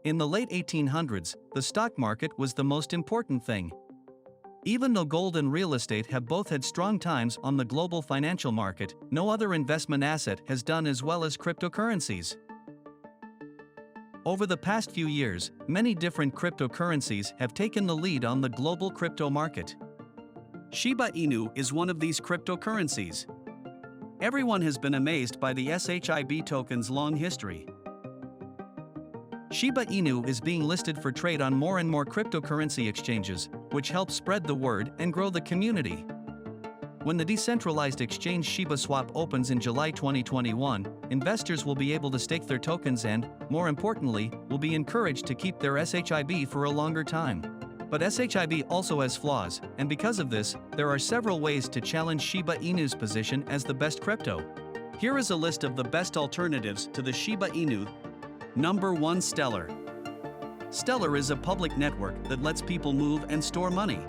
In the late 1800s, the stock market was the most important thing. Even though gold and real estate have both had strong times on the global financial market, no other investment asset has done as well as cryptocurrencies. Over the past few years, many different cryptocurrencies have taken the lead on the global crypto market. Shiba Inu is one of these cryptocurrencies. Everyone has been amazed by the SHIB token's long history. Shiba Inu is being listed for trade on more and more cryptocurrency exchanges, which helps spread the word and grow the community. When the decentralized exchange Shiba Swap opens in July 2021, investors will be able to stake their tokens and, more importantly, will be encouraged to keep their SHIB for a longer time. But SHIB also has flaws, and because of this, there are several ways to challenge Shiba Inu's position as the best crypto. Here is a list of the best alternatives to the Shiba Inu. Number 1. Stellar. Stellar is a public network that lets people move and store money.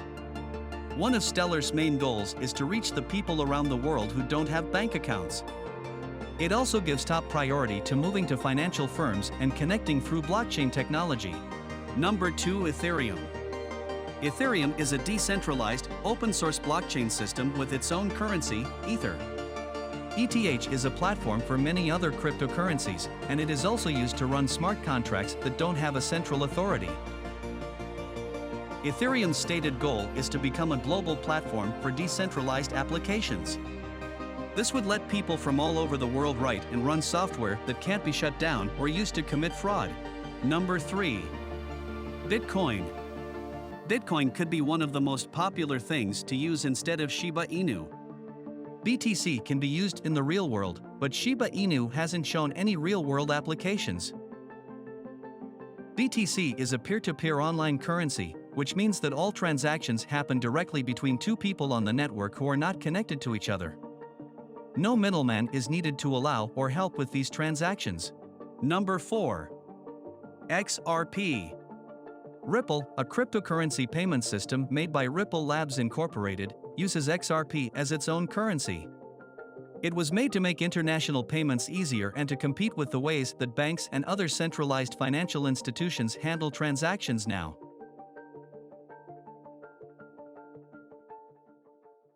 One of Stellar's main goals is to reach the people around the world who don't have bank accounts. It also gives top priority to moving to financial firms and connecting through blockchain technology. Number 2. Ethereum. Ethereum is a decentralized, open-source blockchain system with its own currency, Ether. ETH is a platform for many other cryptocurrencies, and it is also used to run smart contracts that don't have a central authority. Ethereum's stated goal is to become a global platform for decentralized applications. This would let people from all over the world write and run software that can't be shut down or used to commit fraud. Number 3. Bitcoin. Bitcoin could be one of the most popular things to use instead of Shiba Inu. BTC can be used in the real world, but Shiba Inu hasn't shown any real-world applications. BTC is a peer-to-peer online currency, which means that all transactions happen directly between two people on the network who are not connected to each other. No middleman is needed to allow or help with these transactions. Number 4. XRP. Ripple, a cryptocurrency payment system made by Ripple Labs Incorporated, uses XRP as its own currency. It was made to make international payments easier and to compete with the ways that banks and other centralized financial institutions handle transactions now.